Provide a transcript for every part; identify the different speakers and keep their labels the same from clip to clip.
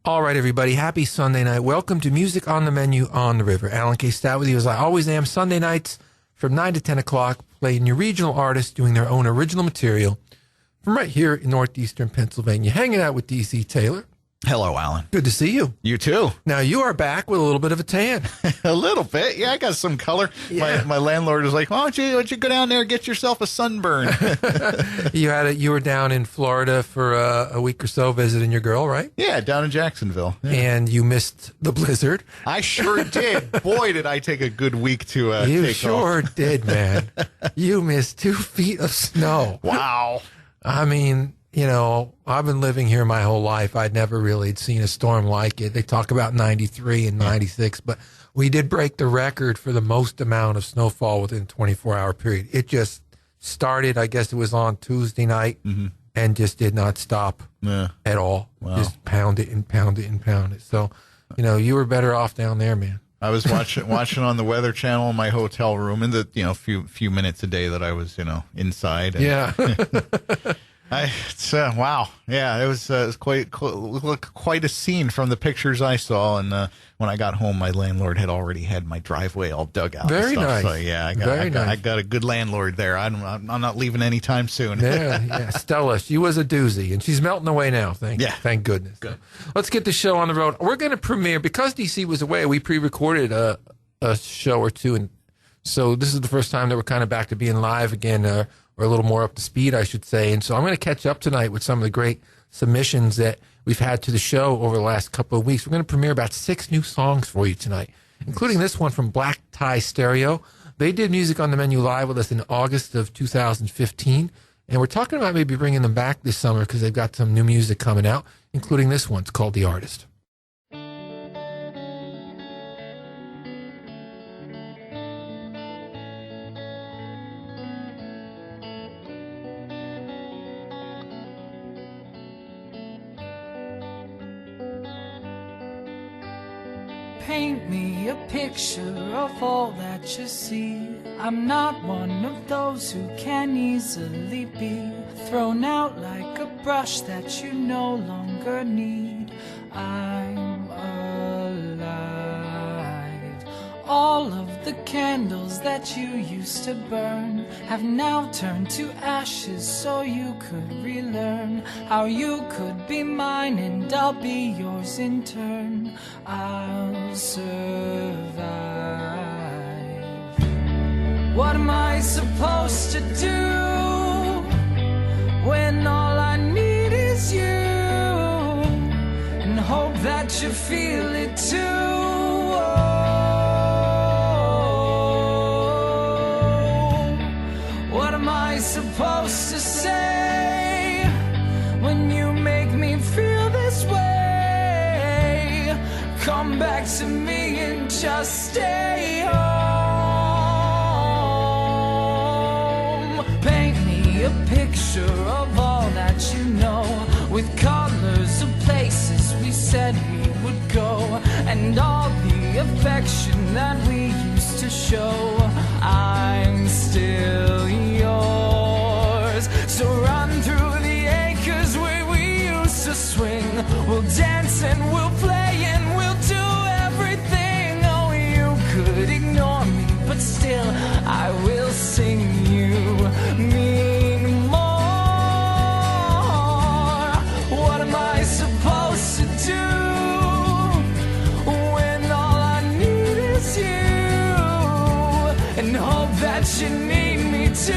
Speaker 1: All right, everybody. Happy Sunday night. Welcome to Music on the Menu on the River. Alan K. Stout with you, as I always am, Sunday nights from 9 to 10 o'clock, playing your regional artists doing their own original material from right here in northeastern Pennsylvania, hanging out with D.C. Taylor.
Speaker 2: Hello, Alan.
Speaker 1: Good to see you.
Speaker 2: You too.
Speaker 1: Now, you are back with a little bit of a tan.
Speaker 2: A little bit. Yeah, I got some color.
Speaker 1: Yeah.
Speaker 2: My landlord was like, why don't you go down there and get yourself a sunburn?
Speaker 1: You were down in Florida for a week or so visiting your girl, right?
Speaker 2: Yeah, down in Jacksonville. Yeah.
Speaker 1: And you missed the blizzard.
Speaker 2: I sure did. Boy, did I take a good week to
Speaker 1: You
Speaker 2: take
Speaker 1: sure
Speaker 2: off.
Speaker 1: did, man. You missed 2 feet of snow.
Speaker 2: Wow.
Speaker 1: I mean, you know, I've been living here my whole life. I'd never really seen a storm like it. They talk about 93 and 96, but we did break the record for the most amount of snowfall within a 24-hour period. It just started, I guess it was on Tuesday night, and just did not stop at all.
Speaker 2: Wow.
Speaker 1: Just pound it and pound it and pound it. So, you know, you were better off down there, man.
Speaker 2: I was watching on the Weather Channel in my hotel room in the few minutes a day that I was inside. And
Speaker 1: Yeah.
Speaker 2: Wow. Yeah, it was quite a scene from the pictures I saw. And when I got home, my landlord had already had my driveway all dug out.
Speaker 1: Very
Speaker 2: and stuff.
Speaker 1: nice.
Speaker 2: So yeah, I got a good landlord there. I'm not leaving anytime soon.
Speaker 1: Yeah. Stella, she was a doozy, and she's melting away now. Thank goodness.
Speaker 2: Good.
Speaker 1: Let's get the show on the road. We're going to premiere, because DC was away, we pre-recorded a show or two, and so this is the first time that we're kind of back to being live again, or a little more up to speed, I should say. And so I'm going to catch up tonight with some of the great submissions that we've had to the show over the last couple of weeks. We're going to premiere about 6 new songs for you tonight, including this one from Black Tie Stereo. They did Music on the Menu live with us in August of 2015, and we're talking about maybe bringing them back this summer because they've got some new music coming out, including this one. It's called The Artist.
Speaker 3: Paint me a picture of all that you see. I'm not one of those who can easily be thrown out like a brush that you no longer need. I'm alive. All of the candles that you used to burn have now turned to ashes, so you could relearn how you could be mine and I'll be yours in turn. I'll survive. What am I supposed to do when all I need is you, and hope that you feel it too? What am I supposed to say when you make me feel this way? Come back to me and just stay home. Paint me a picture of all that you know, with colors of places we said we would go, and all the affection that we used to show. I'm still yours, so run through the acres where we used to swing. We'll dance and we'll play and we'll do everything. Oh, you could ignore me, but still I will sing you mean more. What am I supposed to do when all I need is you, and hope that you need me too?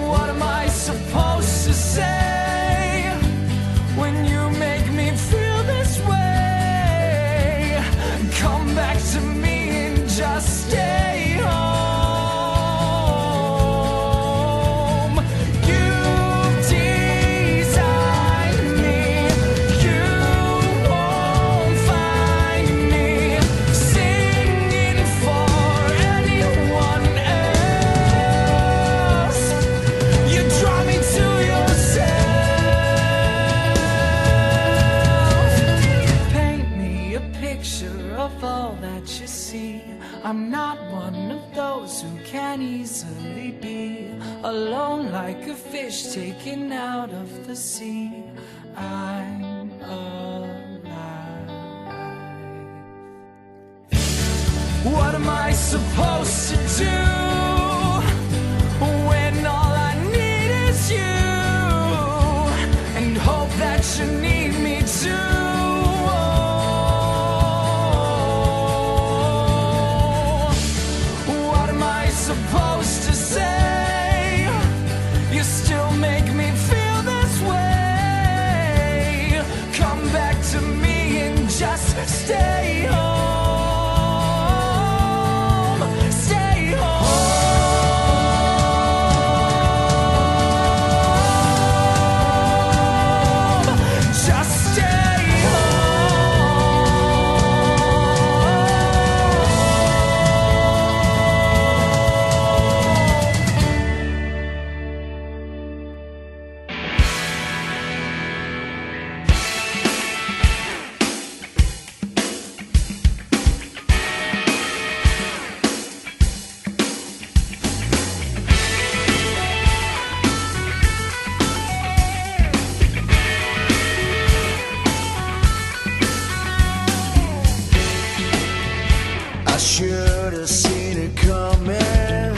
Speaker 3: What am I supposed to say when you make me feel this way? Come back to me and just stay home. You've designed me, you won't find me singing for anyone else. You draw me to yourself. Paint me a picture of all that you see. I'm not one of those who can easily be alone like a fish taken out of the sea. I'm alive. What am I supposed to do when all I need is you, and hope that you need me too? What am I supposed to say? You still make me feel this way. Come back to me and just stay home. Stay home. Just stay
Speaker 4: I should have seen it coming,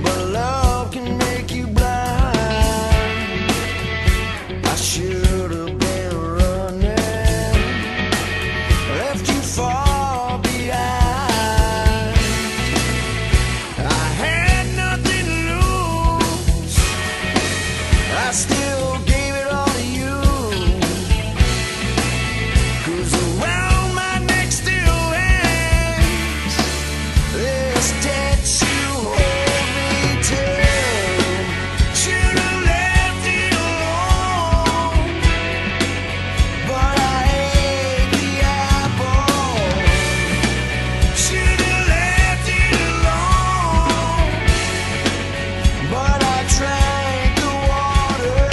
Speaker 4: but love can make you blind. I should have been running, left you far behind. I had nothing to lose, I still gave it all to you, 'cause around my neck still hangs this tattoo hold me tight. Should've left it alone, but I ate the apple. Should've left it alone, but I drank the water.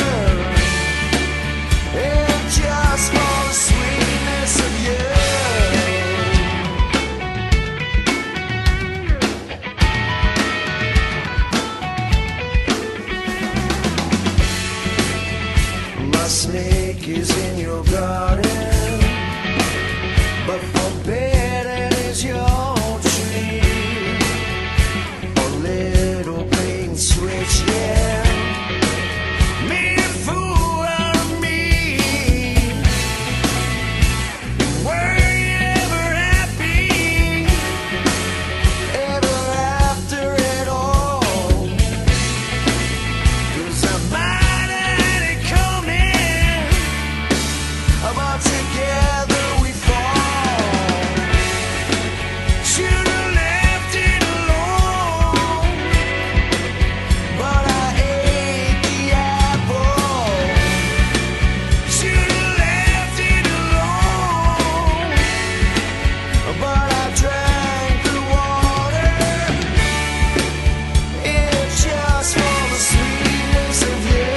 Speaker 4: And just for the sweetness of you. My snake is in your garden, but forbidden is your tree. A little pink switch, yeah, made a fool out of me. Were you ever happy, ever after it all? 'Cause I might have had it coming, but together we fall. Should've left it alone, but I ate the apple. Should've left it alone, but I drank the water. It's just for the sweetness of you.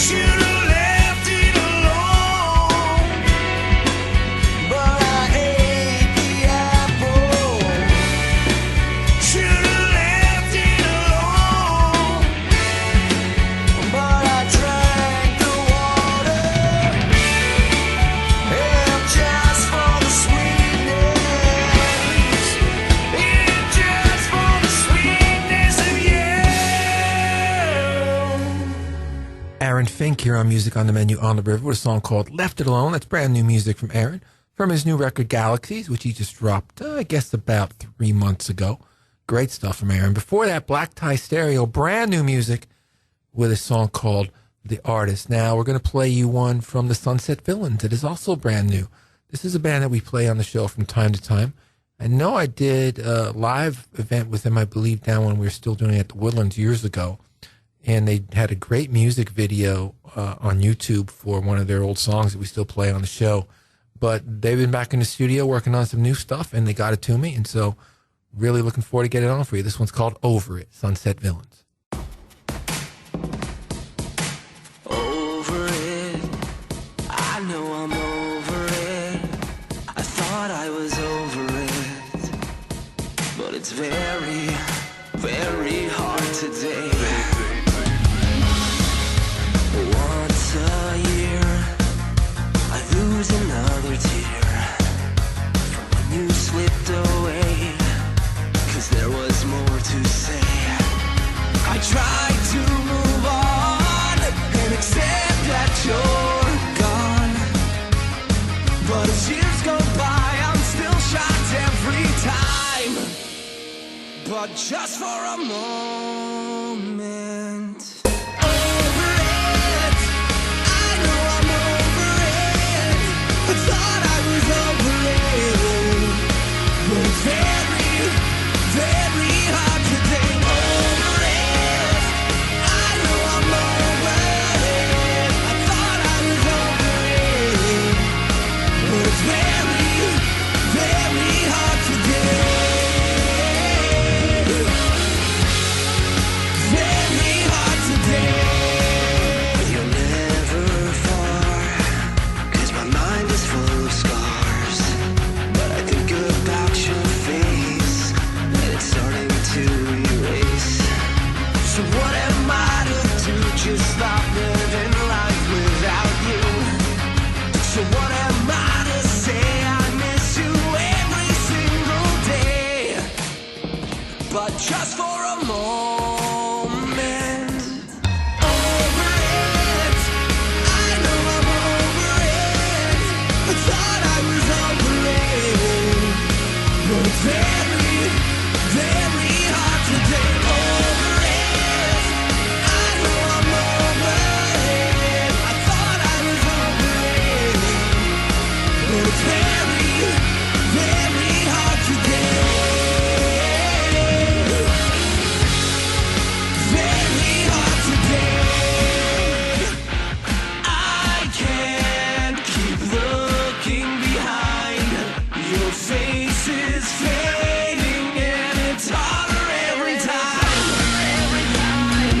Speaker 4: Should've left it alone, but I ate the apple. Should've left it alone, but I drank the water. And just for the sweetness, and just for the sweetness of you.
Speaker 1: Aaron Fink here on Music on the Menu on the River with a song called Left It Alone. That's brand new music from Aaron from his new record Galaxies, which he just dropped, I guess, about 3 months ago. Great stuff from Aaron. Before that, Black Tie Stereo, brand new music with a song called The Artist. Now, we're going to play you one from the Sunset Villains. It is also brand new. This is a band that we play on the show from time to time. I know I did a live event with them, I believe, down when we were still doing it at the Woodlands years ago. And they had a great music video on YouTube for one of their old songs that we still play on the show. But they've been back in the studio working on some new stuff, and they got it to me. And so really looking forward to getting it on for you. This one's called Over It, Sunset Villains.
Speaker 4: Over it, I know I'm over it. I thought I was over it, but it's very, very hard today. Once a year, I lose another tear from when you slipped away, 'cause there was more to say. I tried to move on and accept that you're gone, but as years go by, I'm still shocked every time. But just for a moment, over it, I know I'm over it. I thought I was over it, but it's very, very hard to think over it. I know I'm over it. I thought I was over it, but it's very, very hard to think. Very hard to think. You're never far, 'cause my mind is full of scars. But I think about your face, and it's starting to erase. So what am I to do? Just stop living life without you. So what am I to say? I miss you every single day. But just for a moment, over it, I know I'm over it. I thought I was over it, but it's very, very hard to think over it. I know I'm over it. I thought I was over it, but it's very, very hard to think. Very hard to think. I can't keep looking behind. Your face is fading and it's harder every time.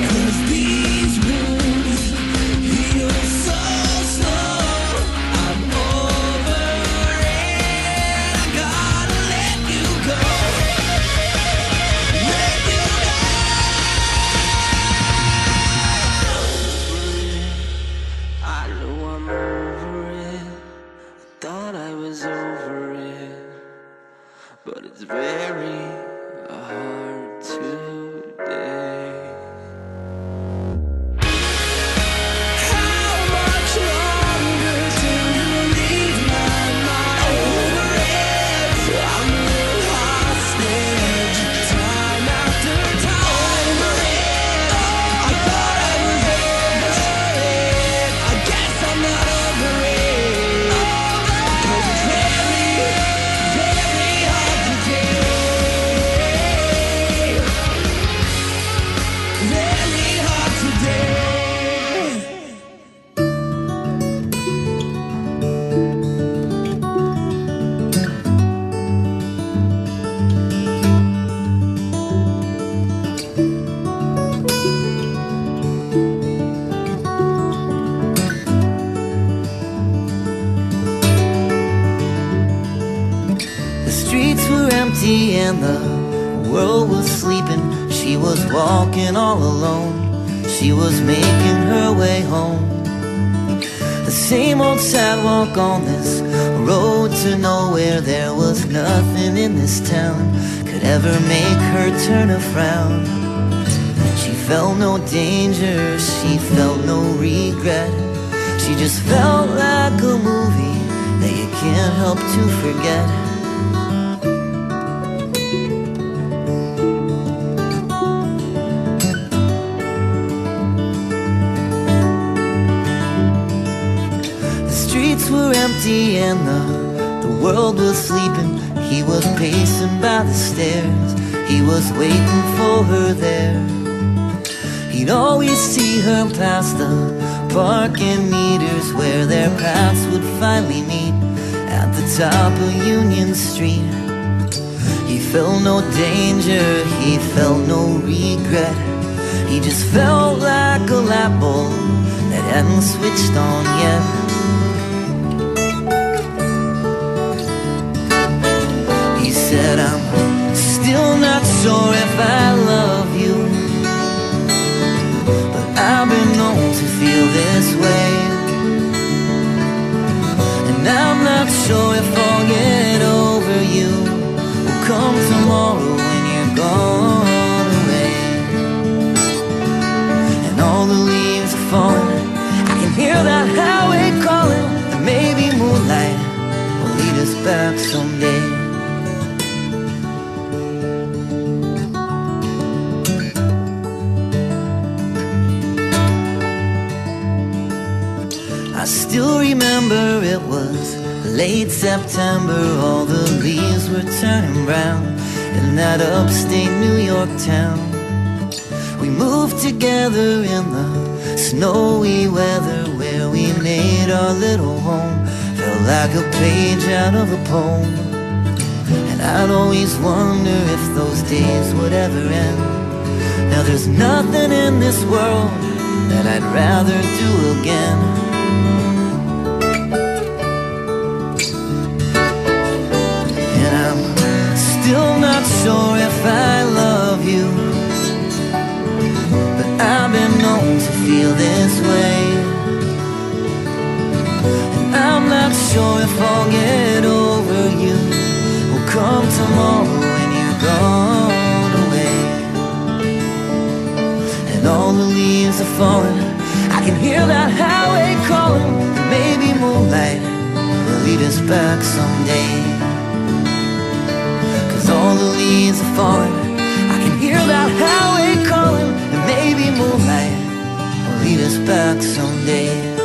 Speaker 4: 'Cause these wounds heal so slow. I'm over it. I gotta let you go. Let you go. I know I'm over it. I thought I was over it, but it's very hard today. How much longer till you leave my mind? Over it, I'm a little hostage, time after time. Over it, I thought I was over it. I guess I'm not over it, 'cause it's very, very hard to take. Very hard to take.
Speaker 5: The streets were empty and the world was sleeping. She was walking all alone. She was making her way home. The same old sidewalk on this road to nowhere. There was nothing in this town could ever make her turn a frown. She felt no danger, she felt no regret. She just felt like a movie that you can't help to forget. The streets were empty and the world was sleeping, he was pacing by the stairs. He was waiting for her there. He'd always see her past the parking meters where their paths would finally meet at the top of Union Street. He felt no danger, he felt no regret. He just felt like a light bulb that hadn't switched on yet. He said, I'm still not sure if I love you, but I've been known to feel this way. And I'm not sure if I'll get over you. Will come tomorrow when you're gone away. And all the leaves are falling, I can hear that highway calling. And maybe moonlight will lead us back someday. I still remember it was late September. All the leaves were turning brown in that upstate New York town. We moved together in the snowy weather where we made our little home. Felt like a page out of a poem. And I'd always wonder if those days would ever end. Now there's nothing in this world that I'd rather do again. Still not sure if I love you, but I've been known to feel this way. And I'm not sure if I'll get over you. Will come tomorrow when you're gone away. And all the leaves are falling, I can hear that highway calling. And maybe moonlight will lead us back someday. All the leaves are falling, I can hear that highway calling. And maybe moonlight will lead us back someday.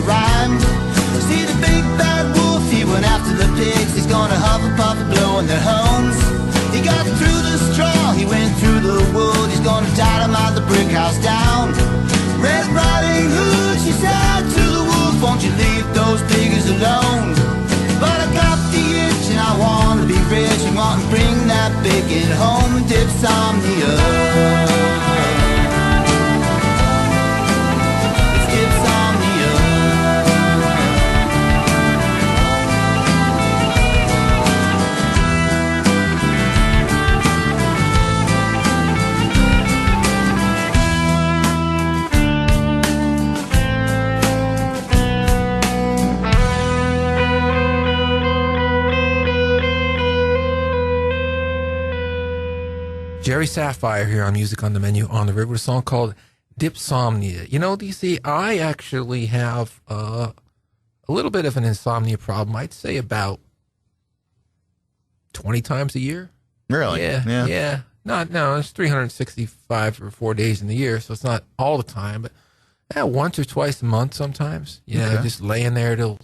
Speaker 5: rhyme. See the big bad wolf, he went after the pigs. He's gonna huff and puff and blow in their homes. He got through the straw, he went through the wood. He's gonna dynamite the brick house down. Red Riding Hood, she said to the wolf, won't you leave those pigs alone? But I got the itch and I wanna be rich and want to bring that bacon home and dipsomnia. It's dipsomnia.
Speaker 1: Jerry Saphire here on Music on the Menu on the River, a song called Dipsomnia. You know, DC, I actually have a little bit of an insomnia problem. I'd say about 20 times a year.
Speaker 2: Really?
Speaker 1: Yeah. No, it's 365 or 4 days in the year, so it's not all the time, but once or twice a month sometimes. You know, just laying there till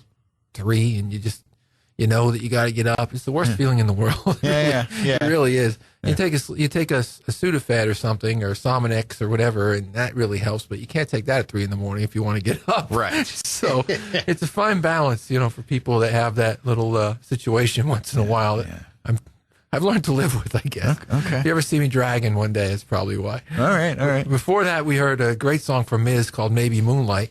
Speaker 1: 3 and you know that you got to get up. It's the worst feeling in the world.
Speaker 2: Yeah.
Speaker 1: It really is. Yeah. You take a Sudafed or something, or Sominex or whatever, and that really helps. But you can't take that at 3 in the morning if you want to get up.
Speaker 2: Right.
Speaker 1: So it's a fine balance, you know, for people that have that little situation once in a while. That I've learned to live with, I guess.
Speaker 2: Okay.
Speaker 1: If you ever see me dragging one day, it's probably why.
Speaker 2: All right.
Speaker 1: Before that, we heard a great song from Miz called Maybe Moonlight.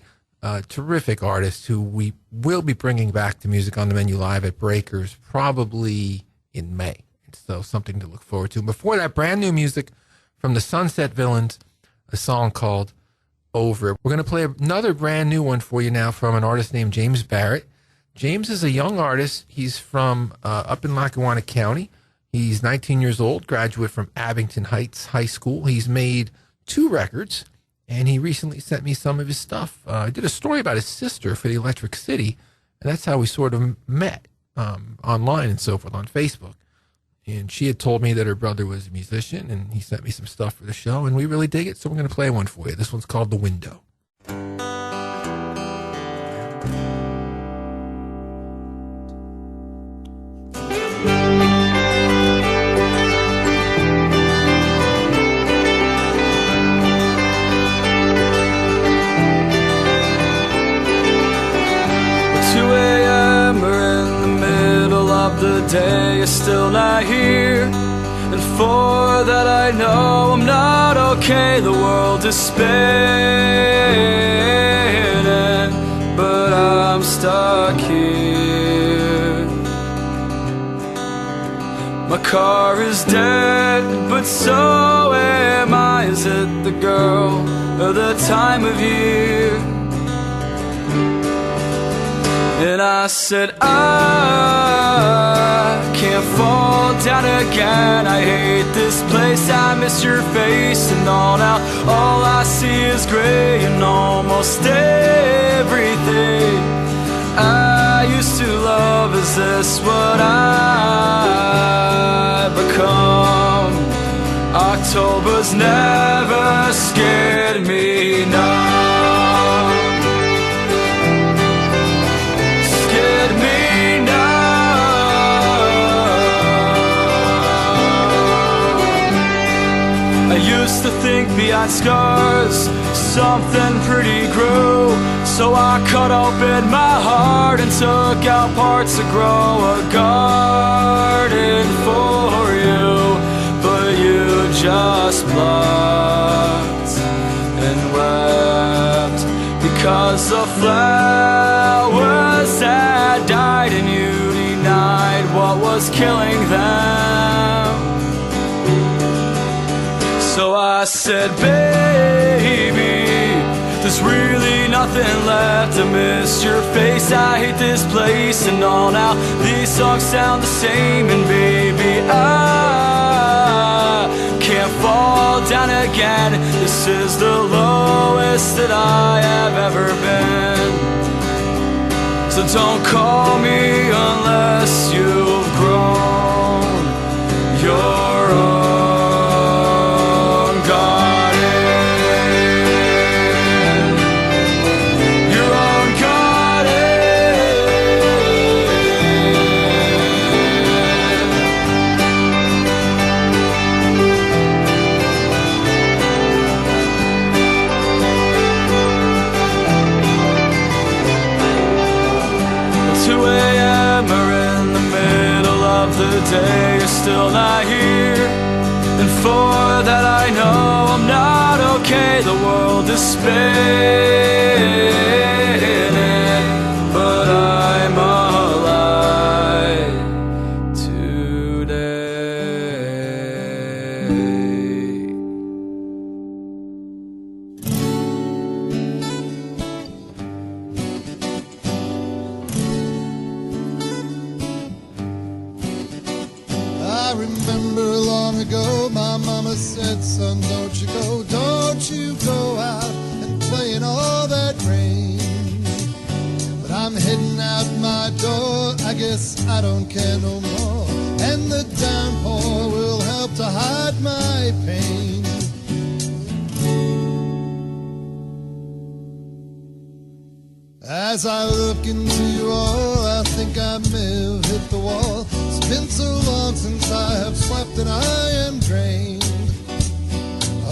Speaker 1: Terrific artist who we will be bringing back to Music on the Menu live at Breakers probably in May. So something to look forward to. Before that, brand new music from the Sunset Villains, a song called Over It. We're going to play another brand new one for you now from an artist named James Barrett. James is a young artist. He's from up in Lackawanna County. He's 19 years old, graduate from Abington Heights High School. He's made 2 records. And he recently sent me some of his stuff. I did a story about his sister for the Electric City, and that's how we sort of met online and so forth on Facebook. And she had told me that her brother was a musician, and he sent me some stuff for the show, and we really dig it, so we're going to play one for you. This one's called The Window.
Speaker 3: 2 a.m. we're in the middle of the day, you're still not here. And for that I know I'm not okay. The world is spinning, but I'm stuck here. My car is dead, but so am I. Is it the girl or the time of year? And I said, I can't fall down again. I hate this place, I miss your face and all. Now all I see is gray and almost everything I used to love. Is this what I become? October's never scared me, no. I used to think beyond scars something pretty grew, so I cut open my heart and took out parts to grow a garden for you. But you just blocked and wept because the flowers had died and you denied what was killing them. So I said, baby, there's really nothing left. I miss your face, I hate this place and all. Now these songs sound the same, and baby, I can't fall down again. This is the lowest that I have ever been. So don't call me unless you've grown your own. Garden, your own garden. today you're still not here. And for that I know I'm not okay. The world is spinning, but I'm alive today.
Speaker 6: I remember long ago my mama said, son, don't you go out and play in all that rain. But I'm heading out my door, I guess I don't care no more. And the downpour will help to hide my pain. As I look into you all, I think I may have hit the wall. It's been so long since I have slept and I am drained.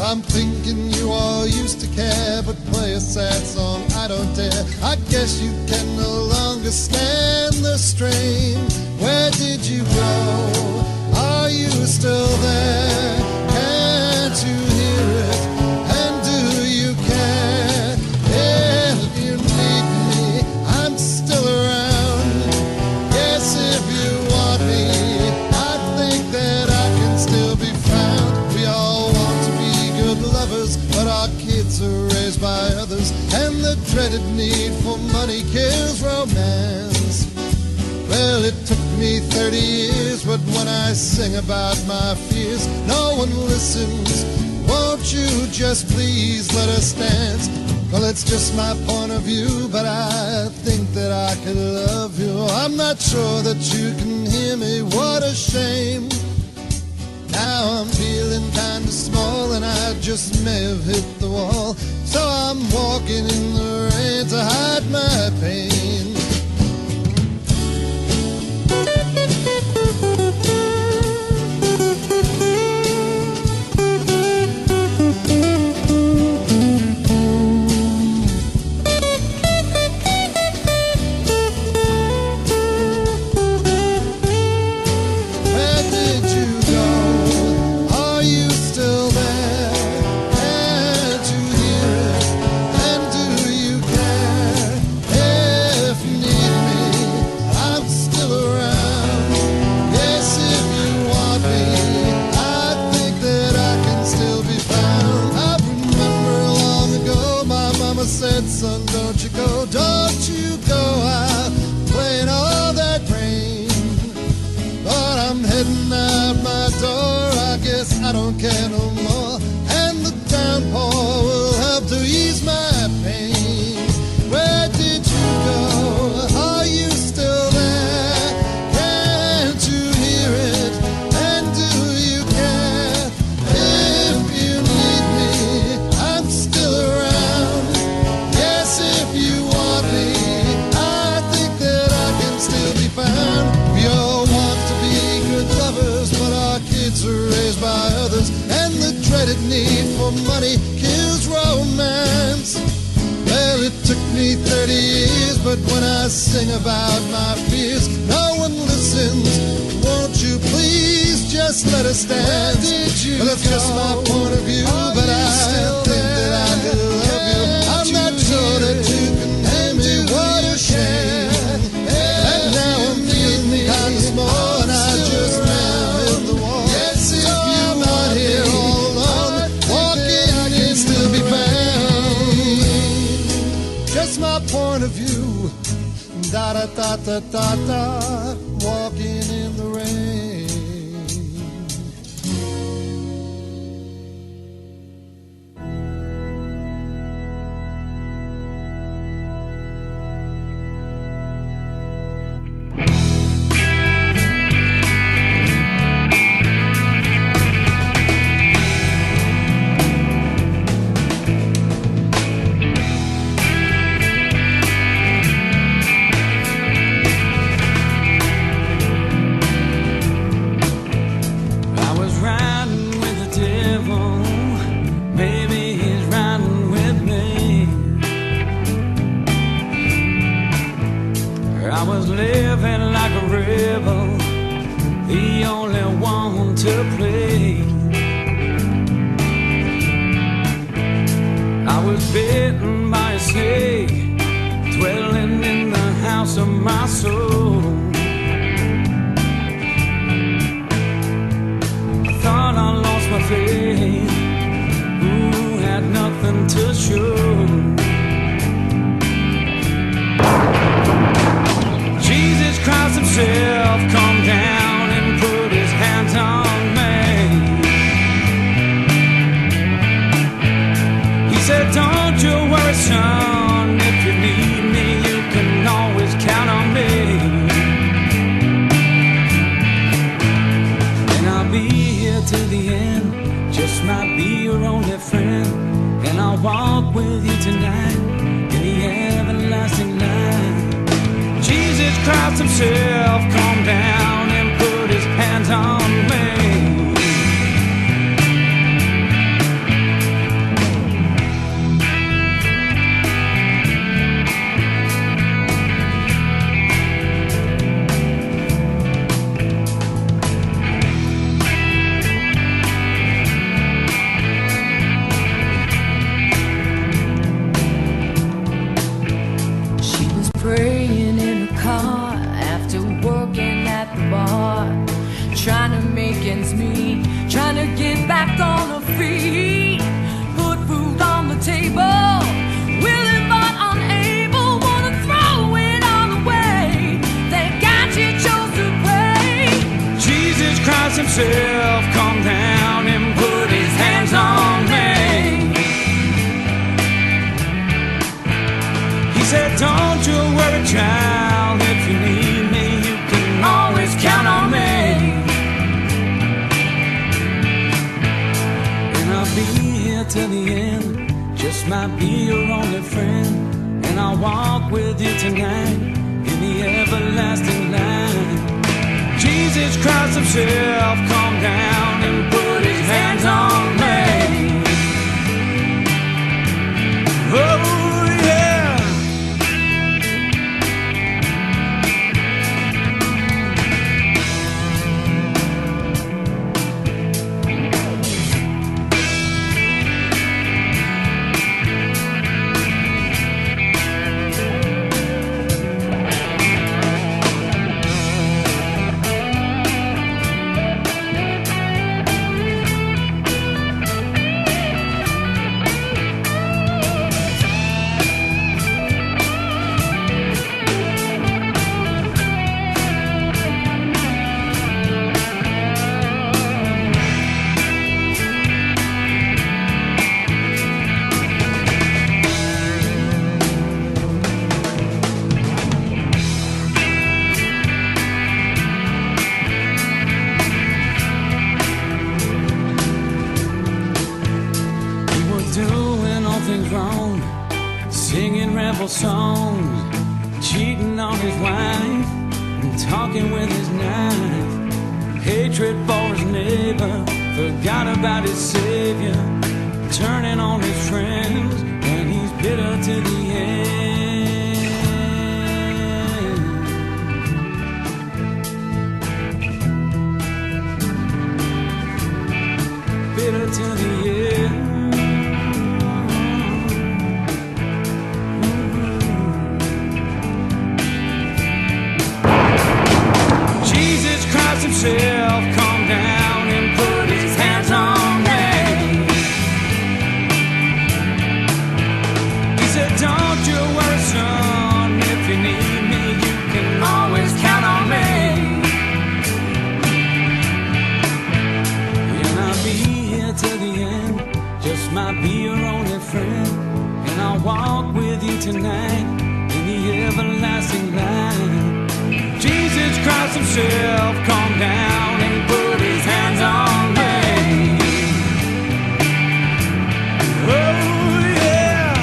Speaker 6: I'm thinking you all used to care, but play a sad song, I don't dare. I guess you can no longer stand the strain. Where did you go? Are you still there? Can't you hear it? And do you care? If you need me, I'm still around. Yes, if you want me, I think that I can still be found. We all want to be good lovers, but our kids are raised by others, and the dreaded need for money kills romance. Well, it took me 30 years, but when I sing about my fears, no one listens. Won't you just please let us dance? Well, it's just my point of view, but I think that I could love you. I'm not sure that you can hear me, what a shame. Now I'm feeling kinda small and I just may have hit the wall. So I'm walking in the rain to hide my pain. Said, son, don't you go out playing all that rain. But I'm heading out my door, I guess I don't care no more. And the downpour will help to ease my pain. Where did you go? Are you still there? Can't you hear it? And do you care? If you need me, I'm still around. If you want me, I think that I can still be found. We all want to be good lovers, but our kids are raised by others, and the dreaded need for money kills romance. Well, it took me 30 years, but when I sing about my fears, no one listens. Won't you please just let us dance? Well, that's just my point of view, but I think that I could love you. I'm not sure that you can hear me, what a shame. And now I'm feeling kinda small, and I just now hit the wall. Yes, if you're not here all alone, walking can still be found. Just my point of view, da da da da da da, walking in the rain.
Speaker 3: to play. I was bitten by a snake, dwelling in the house of my soul. I thought I lost my faith, ooh, had nothing to show. Jesus Christ himself come down and put his hands on me. He said, don't you worry, son, if you need me, you can always count on me. And I'll be here till the end, just might be your only friend. And I'll walk with you tonight in the everlasting light. Jesus Christ himself come down and put his hands on me.
Speaker 7: She was praying in her car after working at the bar, trying to make ends meet, trying to get back on her feet, put food on the table, willing but unable, wanna throw it all away. Thank God she chose to pray.
Speaker 3: Jesus Christ himself come down and put his hands on me. He said, don't you worry, child, if you need me, you can always count on me. And I'll be here till the end, just might be your only friend. And I'll walk with you tonight in the everlasting light. Jesus Christ himself come down and put his hands on me. Oh yeah. Singing rebel songs, cheating on his wife, and talking with his knife. Hatred for his neighbor, forgot about his savior, turning on his friends, and he's bitter to the end. Bitter to the end. Himself come down and put his hands on me. He said, don't you worry, son, if you need me, you can always count on me. And I'll be here till the end, just might be your only friend. And I'll walk with you tonight in the everlasting light. Jesus Christ himself come down and put his hands on me. Oh yeah.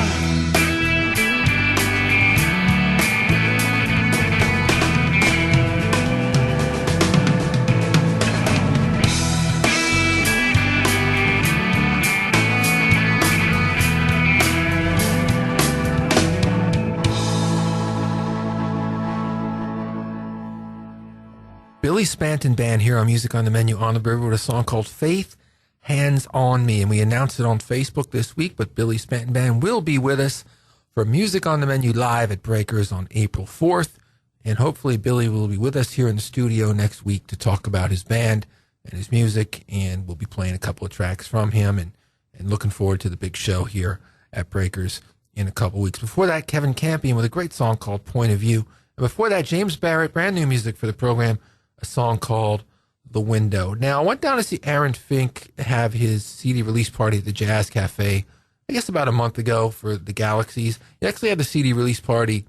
Speaker 1: Billy Spanton Band here on Music on the Menu on the River with a song called Faith Hands on Me. And we announced it on Facebook this week, but Billy Spanton Band will be with us for Music on the Menu live at Breakers on April 4th. And hopefully Billy will be with us here in the studio next week to talk about his band and his music. And we'll be playing a couple of tracks from him and looking forward to the big show here at Breakers in a couple weeks. Before that, Kevin Campion with a great song called Point of View. And before that, James Barrett, brand new music for the program, a song called The Window. Now, I went down to see Aaron Fink have his CD release party at the Jazz Cafe, I guess about a month ago for the Galaxies. He actually had the CD release party,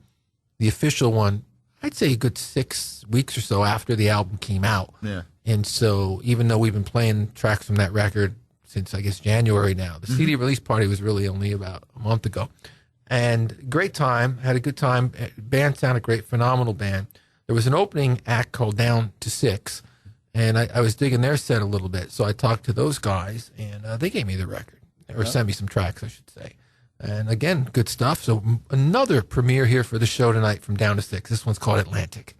Speaker 1: the official one, I'd say a good 6 weeks or so after the album came out.
Speaker 2: Yeah.
Speaker 1: And so even though we've been playing tracks from that record since, I guess, January now, the CD release party was really only about a month ago. And great time, had a good time. Band sounded great, phenomenal band. There was an opening act called Down to Six, and I was digging their set a little bit. So I talked to those guys, and they gave me the record, or sent me some tracks, I should say. And again, good stuff. So another premiere here for the show tonight from Down to Six. This one's called Atlantic.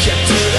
Speaker 6: Kept it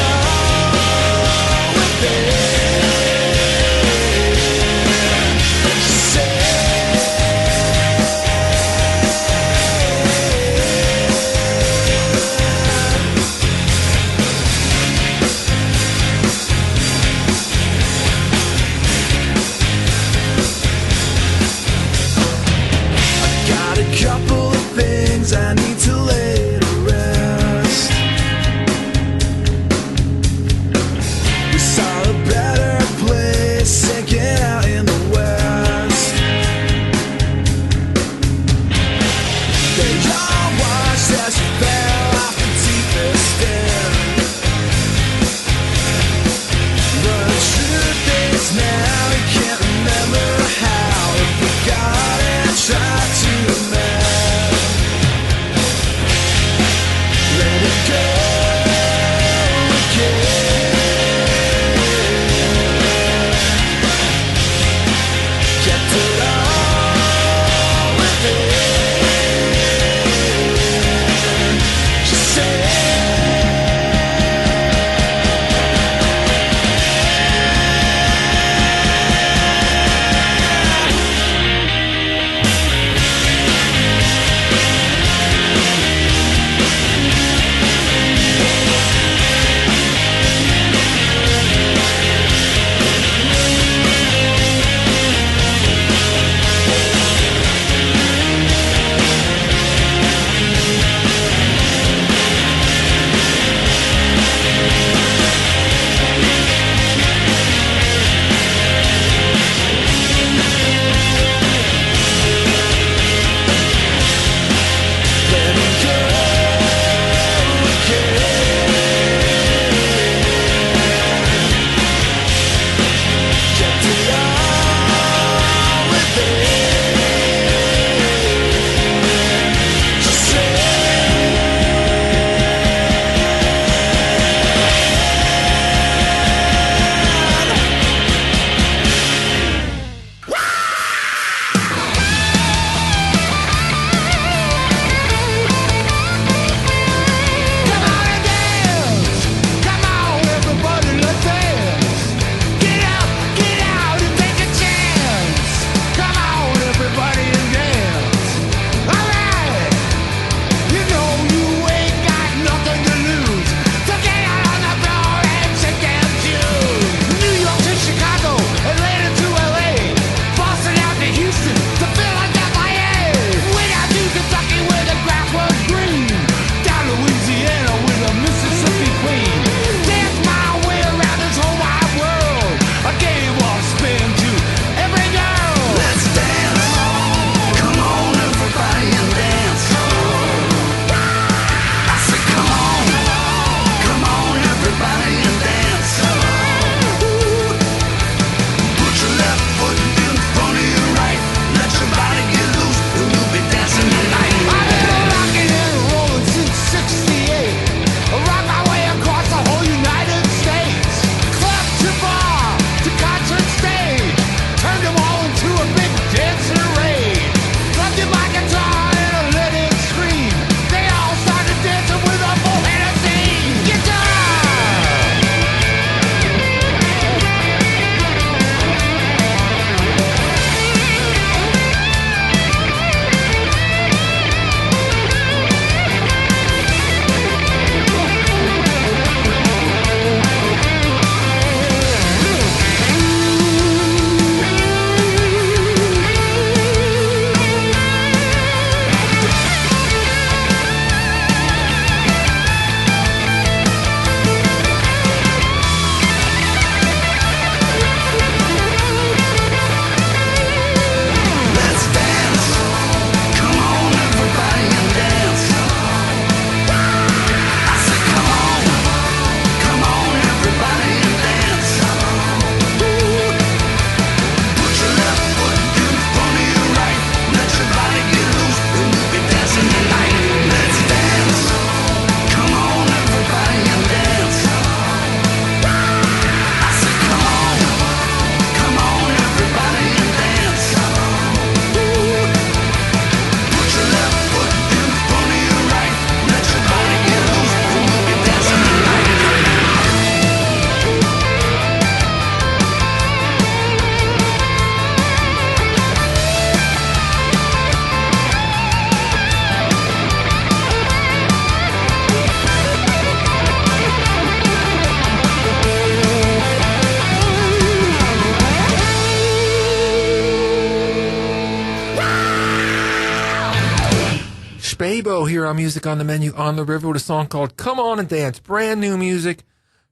Speaker 1: go here on Music on the Menu on the River with a song called Come On and Dance. Brand new music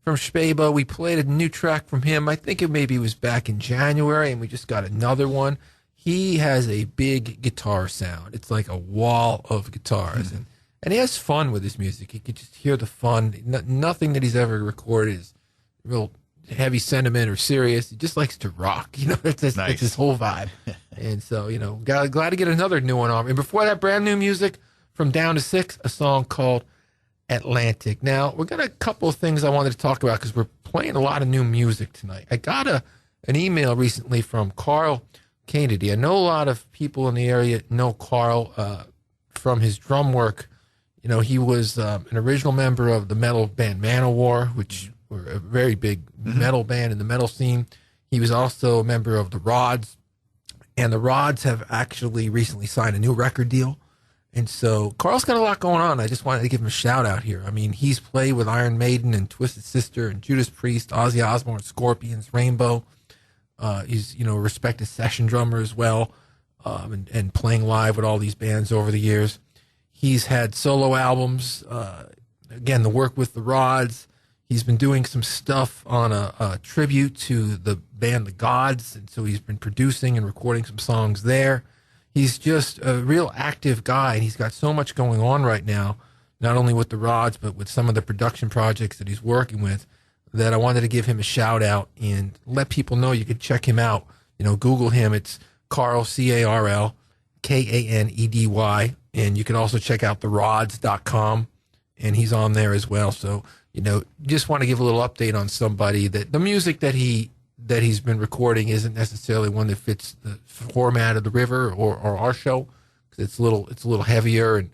Speaker 1: from Schpaybo. We played a new track from him. I think it maybe was back in January, and we just got another one. He has a big guitar sound. It's like a wall of guitars, and he has fun with his music. You could just hear the fun. Nothing that he's ever recorded is real heavy sentiment or serious. He just likes to rock. That's his whole vibe. And so, glad to get another new one on. And before that, brand new music from Down to Six, a song called Atlantic. Now, we're got a couple of things I wanted to talk about because we're playing a lot of new music tonight. I got an email recently from Carl Kennedy. I know a lot of people in the area know Carl from his drum work. He was an original member of the metal band Manowar, which were a very big metal band in the metal scene. He was also a member of the Rods, and the Rods have actually recently signed a new record deal. And so Carl's got a lot going on. I just wanted to give him a shout out here. I mean, he's played with Iron Maiden and Twisted Sister and Judas Priest, Ozzy Osbourne, Scorpions, Rainbow. He's, a respected session drummer as well, and playing live with all these bands over the years. He's had solo albums, again, the work with the Rods. He's been doing some stuff on a tribute to the band The Gods, and so he's been producing and recording some songs there. He's just a real active guy, and he's got so much going on right now, not only with the Rods, but with some of the production projects that he's working with, that I wanted to give him a shout out and let people know you could check him out. Google him. It's Carl, Carl, Kanedy, and you can also check out therods.com, and he's on there as well. So, just want to give a little update on somebody that the music that he's been recording isn't necessarily one that fits the format of the River or our show, because it's a little heavier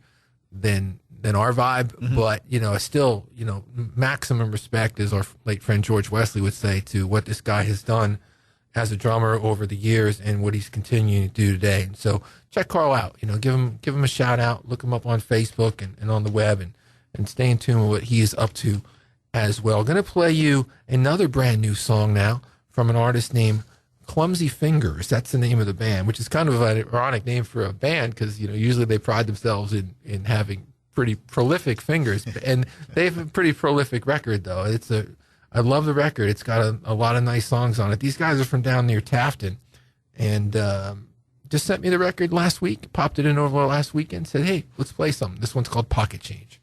Speaker 1: than our vibe. But still, maximum respect, as our late friend George Wesley would say, to what this guy has done as a drummer over the years and what he's continuing to do today. And so check Carl out. Give him a shout out. Look him up on Facebook and on the web, and stay in tune with what he is up to as well. Going to play you another brand new song now from an artist named Clumsy Fingers. That's the name of the band, which is kind of an ironic name for a band because, usually they pride themselves in having pretty prolific fingers. And they have a pretty prolific record, though. I love the record. It's got a lot of nice songs on it. These guys are from down near Tafton, and just sent me the record last week, popped it in over last weekend, said, hey, let's play something. This one's called Pocket Change.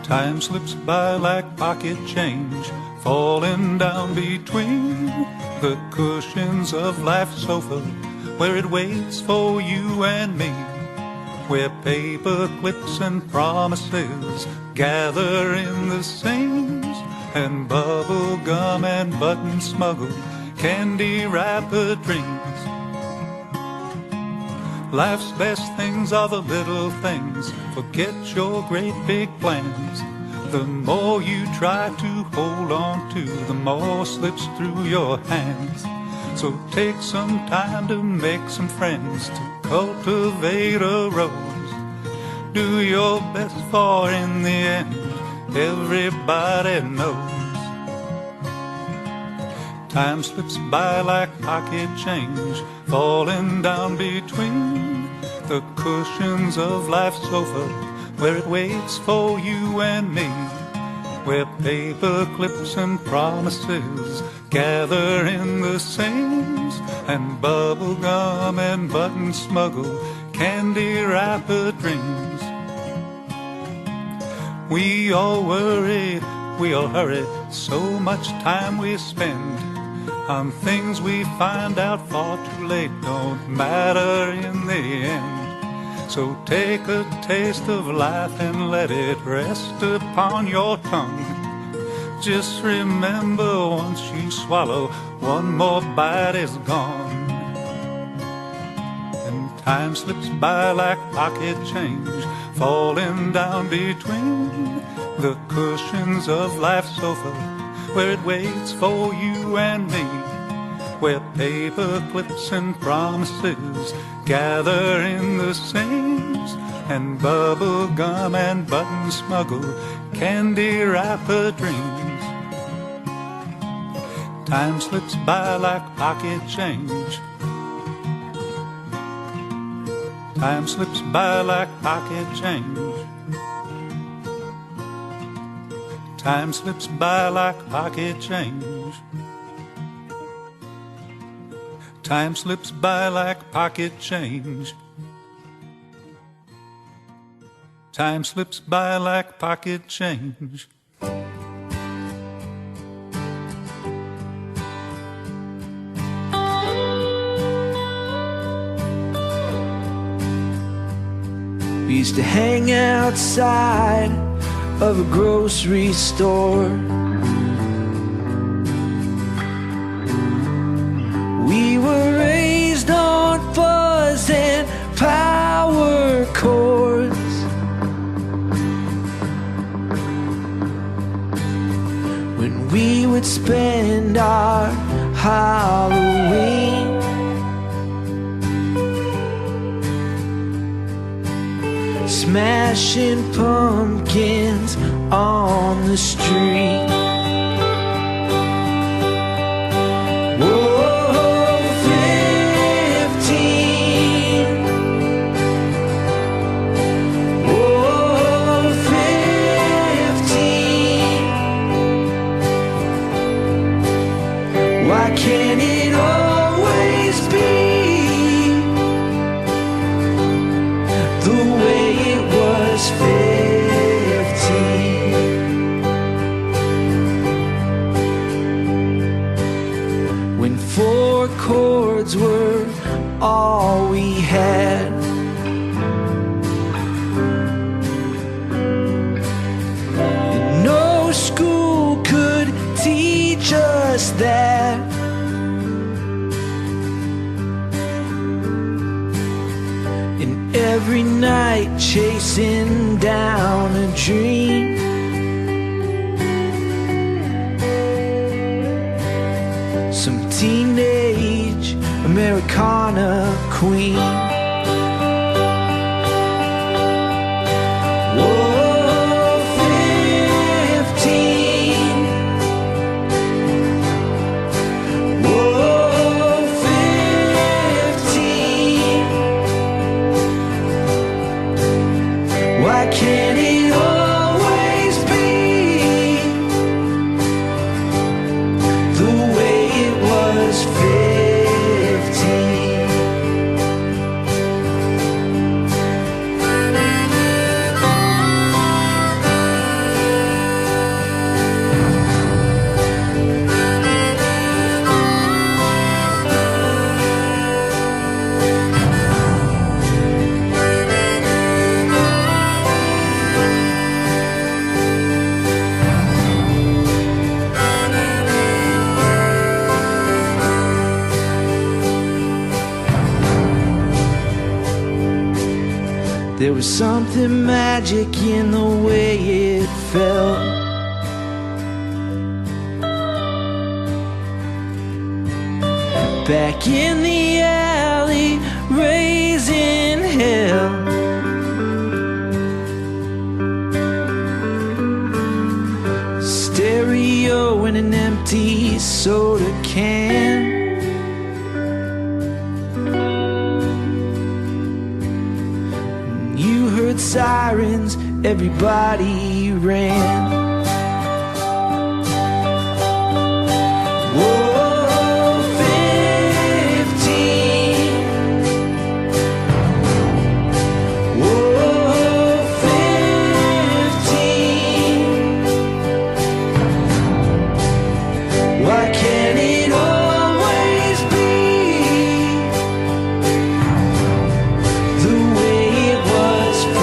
Speaker 8: Time slips by like pocket change, falling down between the cushions of life's sofa, where it waits for you and me, where paper clips and promises gather in the seams, and bubble gum and button smuggle candy wrapper dreams. Life's best things are the little things. Forget your great big plans. The more you try to hold on to, the more slips through your hands. So take some time to make some friends, to cultivate a rose. Do your best, for in the end, everybody knows. Time slips by like pocket change, falling down between the cushions of life's sofa, where it waits for you and me, where paper clips and promises gather in the seams, and bubble gum and button smuggle candy wrapper dreams. We all worry, we all hurry, so much time we spend on things we find out far too late don't matter in the end. So take a taste of life and let it rest upon your tongue. Just remember, once you swallow, one more bite is gone. And time slips by like pocket change, falling down between the cushions of life's sofa, where it waits for you and me, where paper clips and promises gather in the seams, and bubble gum and button smuggle candy wrapper dreams. Time slips by like pocket change. Time slips by like pocket change. Time slips by like pocket change. Time slips by like pocket change. Time slips by like pocket change.
Speaker 3: We used to hang outside of a grocery store. We were raised on fuzz and power chords. When we would spend our Halloween smashing pumpkins on the street. Whoa, 15. Whoa, 15. Why can't it always be the way it was 15? When 4 chords were all we had, and no school could teach us that. And every night chasing down a dream, some teenage Americana queen. Whoa, 15. Whoa, 15. Why can't it always be the way it was 15? There was something magic in the way it felt. Back in the alley, raising hell. Stereo and an empty soda can. You heard sirens, everybody ran. Whoa, 15. Whoa, 15. Why can't it always be the way it was 15?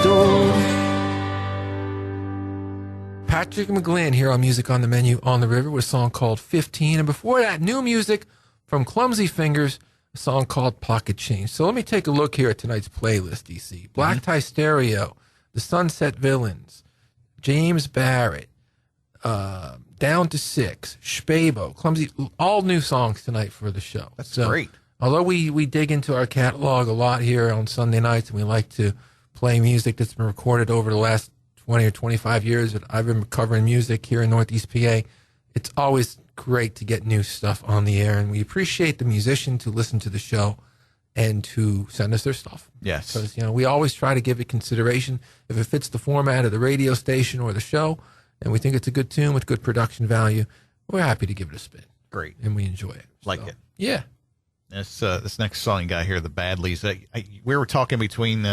Speaker 5: store.
Speaker 1: Patrick McGylnn here on Music on the Menu on the River with a song called 15. And before that, new music from Clumsy Fingers, a song called Pocket Change. So let me take a look here at tonight's playlist, DC. Black Tie Stereo, The Sunset Villains, James Barrett, Down to Six, Schpaybo, Clumsy, all new songs tonight for the show.
Speaker 2: That's great.
Speaker 1: Although we dig into our catalog a lot here on Sunday nights, and we like to play music that's been recorded over the last 20 or 25 years that I've been covering music here in Northeast PA, it's always great to get new stuff on the air, and we appreciate the musicians who listen to the show and to send us their stuff.
Speaker 2: Yes.
Speaker 1: Because, we always try to give it consideration. If it fits the format of the radio station or the show, and we think it's a good tune with good production value, we're happy to give it a spin.
Speaker 2: Great.
Speaker 1: And we enjoy it.
Speaker 2: Like it.
Speaker 1: Yeah.
Speaker 2: This next song you got here, the Badlees. We were talking between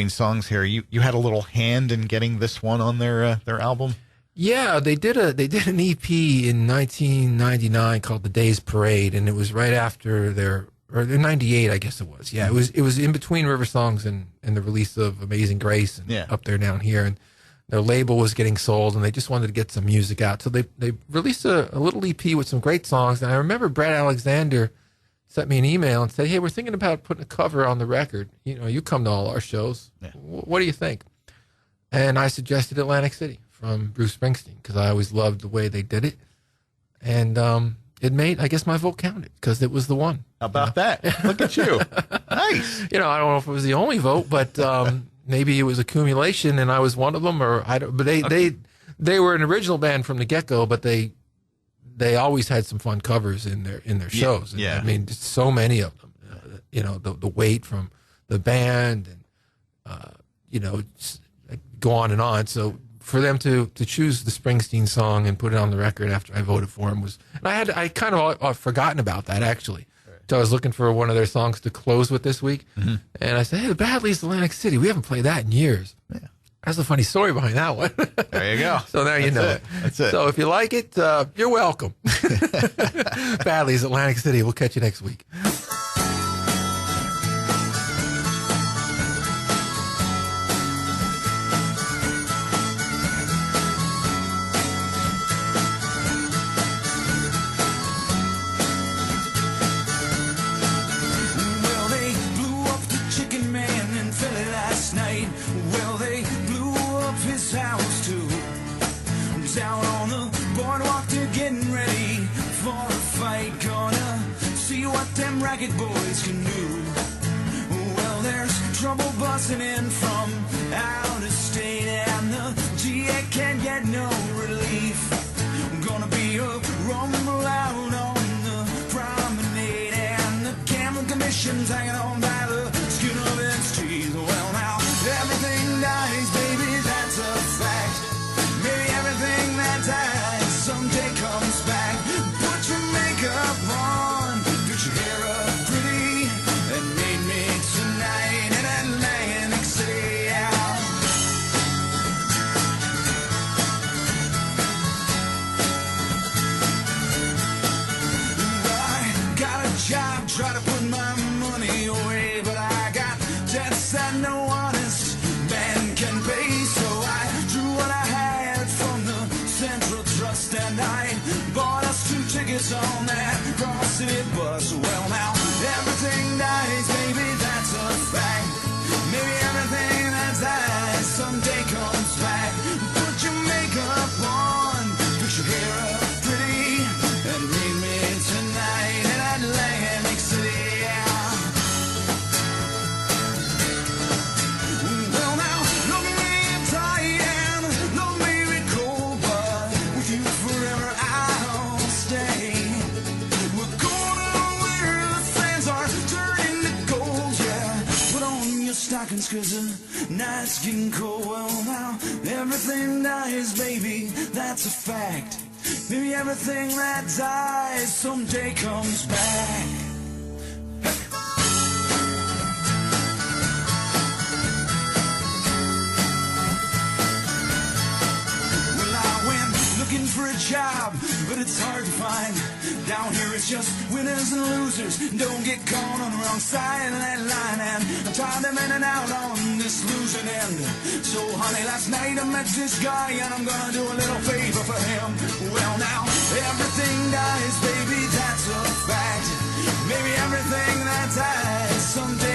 Speaker 2: songs here. You had a little hand in getting this one on their album.
Speaker 1: Yeah, they did an EP in 1999 called The Days Parade, and it was right after their 98, I guess it was. Yeah, it was in between River Songs and the release of Amazing Grace and Up There Down Here, and their label was getting sold, and they just wanted to get some music out. So they released a little EP with some great songs. And I remember Brad Alexander sent me an email and said, "Hey, we're thinking about putting a cover on the record. You come to all our shows. Yeah. What do you think?" And I suggested Atlantic City from Bruce Springsteen because I always loved the way they did it. And it made, I guess, my vote counted because it was the one.
Speaker 2: How about that? Look at you. Nice.
Speaker 1: I don't know if it was the only vote, but maybe it was accumulation and I was one of them, or I don't. But they were an original band from the get-go, but they always had some fun covers in their shows.
Speaker 2: Yeah.
Speaker 1: I mean, just so many of them. The weight from the band, and go on and on. So for them to choose the Springsteen song and put it on the record after I voted for him was, and I kind of forgotten about that actually. Right. So I was looking for one of their songs to close with this week, and I said, "Hey, the Badlees, Atlantic City. We haven't played that in years." Yeah. That's a funny story behind that one.
Speaker 2: There you go.
Speaker 1: So now you know it.
Speaker 2: That's it.
Speaker 1: So if you like it, you're welcome. Badlees, Atlantic City. We'll catch you next week.
Speaker 3: Well, they blew up the chicken man in Philly last night. Well, they blew up his house too. Down on the boardwalk, they're getting ready for a fight. Gonna see what them racket boys can do. Well, there's trouble busting in from out of state, and the GA can't get no relief. Gonna be a rumble out on the promenade, and the camera commission's hanging on by the skin of its teeth. Well, now everything dies, baby, that's a fact. Maybe everything that dies someday comes back. Put your makeup on, put your hair up pretty, and meet me tonight in Atlantic City. I got a job, try to put my money away, but I got debts that no honest man can pay. So I drew what I had from the Central Trust, and I bought us 2 tickets on that Cross City bus. Well, now everything dies, baby, that's a fact. Maybe everything that dies someday comes back. Put your makeup on, put your hair up pretty, and meet me tonight in Atlantic City. Well, now love me tight and love me cold, but with you forever I'll stay. We're going where the sands are turning to gold, yeah. Put on your stockings 'cause the night's getting cold. Well, now everything dies, baby, that's a fact. Maybe everything that dies someday comes back. Well, I went looking for a job, but it's hard to find.
Speaker 4: Down here it's just winners and losers. Don't get caught on the wrong side of that line. And I'm tired of in and out on this losing end. So honey, last night I met this guy, and I'm gonna do a little favor for him. Well now, everything dies, baby, that's a fact. Maybe everything that dies someday